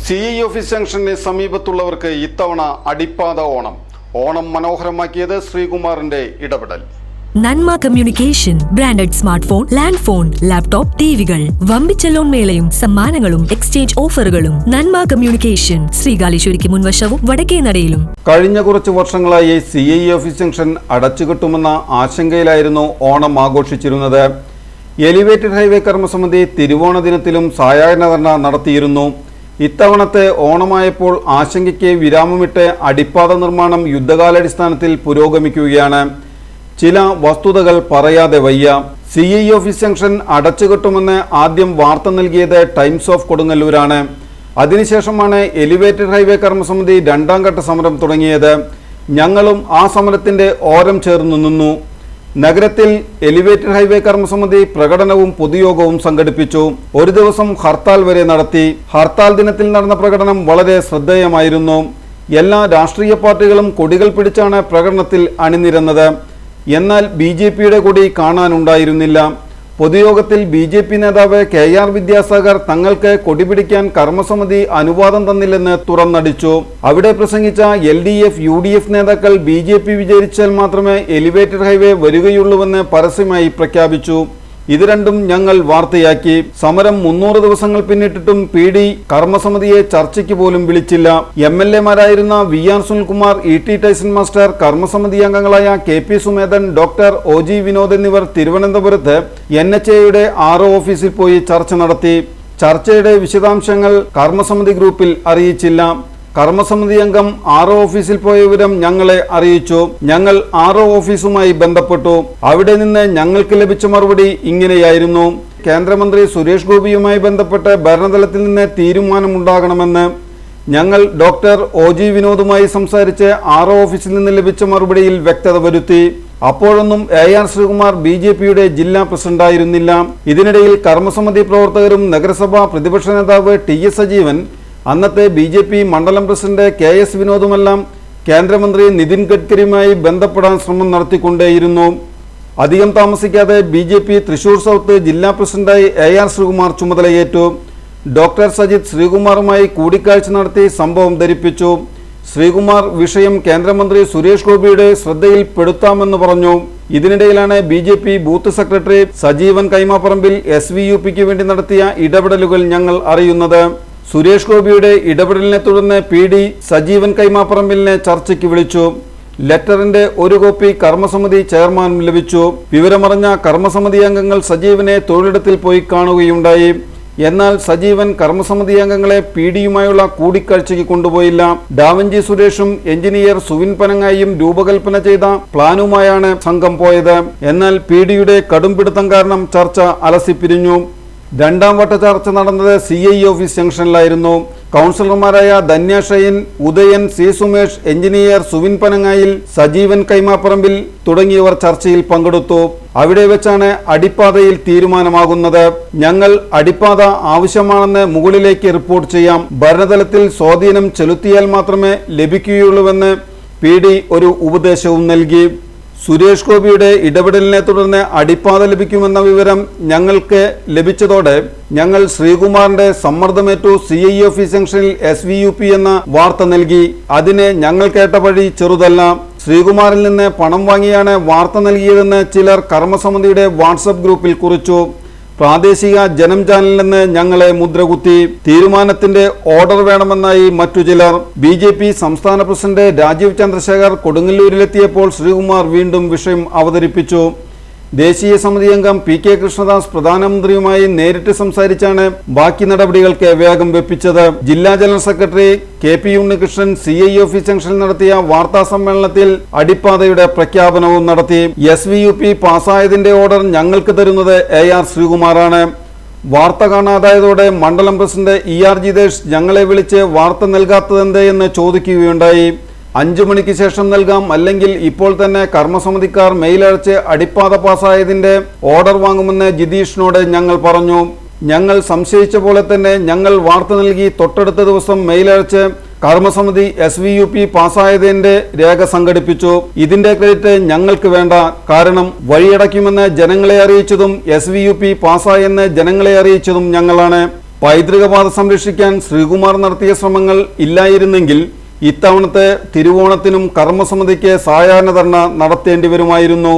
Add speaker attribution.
Speaker 1: CEE office junction സമീപത്തുള്ളവർക്ക് ഇത്തവണ അടിപ്പാത ഓണം മനോഹരമാക്കിയത് ശ്രീകുമാറിന്റെ ഇടപെടൽ.
Speaker 2: Nanma communication branded smartphone, land phone, laptop, ടിവികൾ, വമ്പിച്ച ലോൺ മേളയും സമ്മാനങ്ങളും എക്സ്ചേഞ്ച് ഓഫറുകളും. നന്മ കമ്മ്യൂണിക്കേഷൻ, ശ്രീകാലേശ്വരിക്ക് മുൻവശവും വടക്കേനടയിലും.
Speaker 1: കഴിഞ്ഞ കുറച്ച് വർഷങ്ങളായി CEE ഓഫീസ് ജംഗ്ഷൻ അടച്ചുകെട്ടുമെന്ന ആശങ്കയിലായിരുന്നു ഓണം ആഘോഷിച്ചിരുന്നത്. എലിവേറ്റഡ് ഹൈവേ കർമ്മസമിതി തിരുവോണ ദിനത്തിലും സായാഹ്ന ധർണ നടത്തിയിരുന്നു. ഇത്തവണത്തെ ഓണമായപ്പോൾ ആശങ്കയ്ക്ക് വിരാമമിട്ട് അടിപ്പാത നിർമ്മാണം യുദ്ധകാലാടിസ്ഥാനത്തിൽ പുരോഗമിക്കുകയാണ്. ചില വസ്തുതകൾ പറയാതെ വയ്യ. CEE ഓഫീസ് ജംഗ്ഷൻ അടച്ചുകെട്ടുമെന്ന് ആദ്യം വാർത്ത നൽകിയത് ടൈംസ് ഓഫ് കൊടുങ്ങല്ലൂരാണ്. അതിനുശേഷമാണ് എലിവേറ്റഡ് ഹൈവേ കർമ്മസമിതി രണ്ടാം ഘട്ട സമരം തുടങ്ങിയത്. ഞങ്ങളും ആ സമരത്തിന്റെ ഓരം ചേർന്നു നിന്നു. നഗരത്തിൽ എലിവേറ്റഡ് ഹൈവേ കർമ്മസമിതി പ്രകടനവും പൊതുയോഗവും സംഘടിപ്പിച്ചു. ഒരു ദിവസം ഹർത്താൽ വരെ നടത്തി. ഹർത്താൽ ദിനത്തിൽ നടന്ന പ്രകടനം വളരെ ശ്രദ്ധേയമായിരുന്നു. എല്ലാ രാഷ്ട്രീയ പാർട്ടികളും കൊടികൾ പിടിച്ചാണ് പ്രകടനത്തിൽ അണിനിരന്നത്. എന്നാൽ BJPയുടെ കൊടി കാണാനുണ്ടായിരുന്നില്ല. പൊതുയോഗത്തിൽ BJP നേതാവ് KR വിദ്യാസാഗർ തങ്ങൾക്ക് കൊടിപിടിക്കാൻ കർമ്മസമിതി അനുവാദം തന്നില്ലെന്ന് തുറന്നടിച്ചു. അവിടെ പ്രസംഗിച്ച LDF UDF നേതാക്കൾ BJP വിചാരിച്ചാൽ മാത്രമേ എലിവേറ്റഡ് ഹൈവേ വരികയുള്ളൂവെന്ന് പരസ്യമായി പ്രഖ്യാപിച്ചു. ഇത് രണ്ടും ഞങ്ങൾ വാർത്തയാക്കി. സമരം 300 ദിവസങ്ങൾ പിന്നിട്ടിട്ടും PD കർമ്മസമിതിയെ ചർച്ചയ്ക്ക് പോലും വിളിച്ചില്ല. MLA മാരായിരുന്ന VR Sunilkumar, ET Tyson master, കർമ്മസമിതി അംഗങ്ങളായ KP Sumedhan, doctor OG Vinod എന്നിവർ തിരുവനന്തപുരത്ത് NHAയുടെ RO ഓഫീസിൽ പോയി ചർച്ച നടത്തി. ചർച്ചയുടെ വിശദാംശങ്ങൾ കർമ്മസമിതി ഗ്രൂപ്പിൽ അറിയിച്ചില്ല. കർമ്മസമിതി അംഗം RO ഓഫീസിൽ പോയ വിവരം ഞങ്ങളെ അറിയിച്ചു. ഞങ്ങൾ RO ഓഫീസുമായി ബന്ധപ്പെട്ടു. അവിടെ നിന്ന് ഞങ്ങൾക്ക് ലഭിച്ച മറുപടി ഇങ്ങനെയായിരുന്നു: കേന്ദ്രമന്ത്രി സുരേഷ് ഗോപിയുമായി ബന്ധപ്പെട്ട് ഭരണതലത്തിൽ നിന്ന് തീരുമാനമുണ്ടാകണമെന്ന്. ഞങ്ങൾ ഡോക്ടർ OG വിനോദുമായി സംസാരിച്ച് RO ഓഫീസിൽ നിന്ന് ലഭിച്ച മറുപടിയിൽ വ്യക്തത വരുത്തി. അപ്പോഴൊന്നും AR ശ്രീകുമാർ BJPയുടെ ജില്ലാ പ്രസിഡന്റായിരുന്നില്ല. ഇതിനിടയിൽ കർമ്മസമിതി പ്രവർത്തകരും നഗരസഭാ പ്രതിപക്ഷ നേതാവ് TS സജീവൻ, അന്നത്തെ BJP മണ്ഡലം പ്രസിഡന്റ് KS വിനോദുമെല്ലാം കേന്ദ്രമന്ത്രി നിതിൻ ഗഡ്കരിയുമായി ബന്ധപ്പെടാൻ ശ്രമം നടത്തിക്കൊണ്ടേയിരുന്നു. അധികം താമസിക്കാതെ BJP തൃശൂർ സൗത്ത് ജില്ലാ പ്രസിഡന്റായി AR ശ്രീകുമാർ ചുമതലയേറ്റു. ഡോക്ടർ സജിത് ശ്രീകുമാറുമായി കൂടിക്കാഴ്ച നടത്തി സംഭവം ധരിപ്പിച്ചു. ശ്രീകുമാർ വിഷയം കേന്ദ്രമന്ത്രി സുരേഷ് ഗോപിയുടെ ശ്രദ്ധയിൽപ്പെടുത്താമെന്ന് പറഞ്ഞു. ഇതിനിടയിലാണ് BJP ബൂത്ത് സെക്രട്ടറി സജീവൻ കൈമാപ്പറമ്പിൽ SVUPക്ക് വേണ്ടി നടത്തിയ ഇടപെടലുകൾ ഞങ്ങൾ അറിയുന്നത്. സുരേഷ് ഗോപിയുടെ ഇടപെടലിനെ തുടർന്ന് PD സജീവൻ കൈമാപ്പറമ്പിലിനെ ചർച്ചയ്ക്ക് വിളിച്ചു. ലെറ്ററിന്റെ ഒരു കോപ്പി കർമ്മസമിതി ചെയർമാനും ലഭിച്ചു. വിവരമറിഞ്ഞ കർമ്മസമിതി അംഗങ്ങൾ സജീവനെ തൊഴിലിടത്തിൽ പോയി കാണുകയുണ്ടായി. എന്നാൽ സജീവൻ കർമ്മസമിതി അംഗങ്ങളെ PDയുമായുള്ള കൂടിക്കാഴ്ചയ്ക്ക് കൊണ്ടുപോയില്ല. ഡാവഞ്ചി സുരേഷും എഞ്ചിനീയർ സുവിൻ പനങ്ങായും രൂപകൽപ്പന ചെയ്ത പ്ലാനുമായാണ് സംഘം പോയത്. എന്നാൽ PDയുടെ കടുംപിടുത്തം കാരണം ചർച്ച അലസിപ്പിരിഞ്ഞു. രണ്ടാം വട്ട ചർച്ച നടന്നത് CEE ഓഫീസ് ജംഗ്ഷനിലായിരുന്നു. കൗൺസിലർമാരായ ധന്യ ഷൈൻ, ഉദയൻ, C സുമേഷ്, എഞ്ചിനീയർ സുവിൻ പനങ്ങായിൽ, സജീവൻ കൈമാപ്പറമ്പിൽ തുടങ്ങിയവർ ചർച്ചയിൽ പങ്കെടുത്തു. അവിടെ വെച്ചാണ് അടിപ്പാതയിൽ തീരുമാനമാകുന്നത്. ഞങ്ങൾ അടിപ്പാത ആവശ്യമാണെന്ന് മുകളിലേക്ക് റിപ്പോർട്ട് ചെയ്യാം. ഭരണതലത്തിൽ സ്വാധീനം ചെലുത്തിയാൽ മാത്രമേ ലഭിക്കുകയുള്ളൂവെന്ന് PD ഒരു ഉപദേശവും നൽകി. സുരേഷ് ഗോപിയുടെ ഇടപെടലിനെ തുടർന്ന് അടിപ്പാത ലഭിക്കുമെന്ന വിവരം ഞങ്ങൾക്ക് ലഭിച്ചതോടെ ഞങ്ങൾ ശ്രീകുമാറിന്റെ സമ്മർദ്ദമേറ്റു CEE ഓഫീസ് ജംഗ്ഷനിൽ SVUP എന്ന വാർത്ത നൽകി. അതിനെ ഞങ്ങൾ കേട്ട വഴി ചെറുതല്ല. ശ്രീകുമാറിൽ നിന്ന് പണം വാങ്ങിയാണ് വാർത്ത നൽകിയതെന്ന് ചിലർ കർമ്മസമിതിയുടെ വാട്സപ്പ് ഗ്രൂപ്പിൽ കുറിച്ചു. പ്രാദേശിക ജനം ചാനലിലെന്ന് ഞങ്ങളെ മുദ്രകുത്തി. തീരുമാനത്തിന്റെ ഓർഡർ വേണമെന്നായി മറ്റു ചിലർ. BJP സംസ്ഥാന പ്രസിഡന്റ് രാജീവ് ചന്ദ്രശേഖർ കൊടുങ്ങല്ലൂരിലെത്തിയപ്പോൾ ശ്രീകുമാർ വീണ്ടും വിഷയം അവതരിപ്പിച്ചു. ദേശീയ സമിതി അംഗം PK കൃഷ്ണദാസ് പ്രധാനമന്ത്രിയുമായി നേരിട്ട് സംസാരിച്ചാണ് ബാക്കി നടപടികൾക്ക് വേഗം വെപ്പിച്ചത്. ജില്ലാ general secretary KP Unnikrishnan CEE office ജംഗ്ഷനിൽ നടത്തിയ വാർത്താ സമ്മേളനത്തിൽ അടിപ്പാതയുടെ പ്രഖ്യാപനവും നടത്തി. SVUP പാസ്സായതിന്റെ ഓർഡർ ഞങ്ങൾക്ക് തരുന്നത് AR ശ്രീകുമാറാണ്. വാർത്ത കാണാതായതോടെ മണ്ഡലം പ്രസിഡന്റ് ER ജിതേഷ് ഞങ്ങളെ വിളിച്ച് വാർത്ത നൽകാത്തതെന്ത് എന്ന് ചോദിക്കുകയുണ്ടായി. 5 മണിക്ക് ശേഷം നൽകാം, അല്ലെങ്കിൽ ഇപ്പോൾ തന്നെ കർമ്മസമിതിക്കാർ മെയിലയച്ച് അടിപ്പാത പാസ്സായതിന്റെ ഓർഡർ വാങ്ങുമെന്ന് ജിതീഷിനോട് ഞങ്ങൾ പറഞ്ഞു. ഞങ്ങൾ സംശയിച്ച പോലെ തന്നെ ഞങ്ങൾ വാർത്ത നൽകി തൊട്ടടുത്ത ദിവസം മെയിലയച്ച് കർമ്മസമിതി SVUP പാസ്സായതിന്റെ രേഖ സംഘടിപ്പിച്ചു. ഇതിന്റെ ക്രെഡിറ്റ് ഞങ്ങൾക്ക് വേണ്ട. കാരണം വഴിയടയ്ക്കുമെന്ന് ജനങ്ങളെ അറിയിച്ചതും SVUP പാസ്സായെന്ന് ജനങ്ങളെ അറിയിച്ചതും ഞങ്ങളാണ്. പൈതൃകപാത സംരക്ഷിക്കാൻ ശ്രീകുമാർ നടത്തിയ ശ്രമങ്ങൾ ഇല്ലായിരുന്നെങ്കിൽ ഇത്തവണത്തെ തിരുവോണത്തിനും കർമ്മസമിതിക്ക് സായാഹ്ന ധർണ നടത്തേണ്ടി വരുമായിരുന്നു.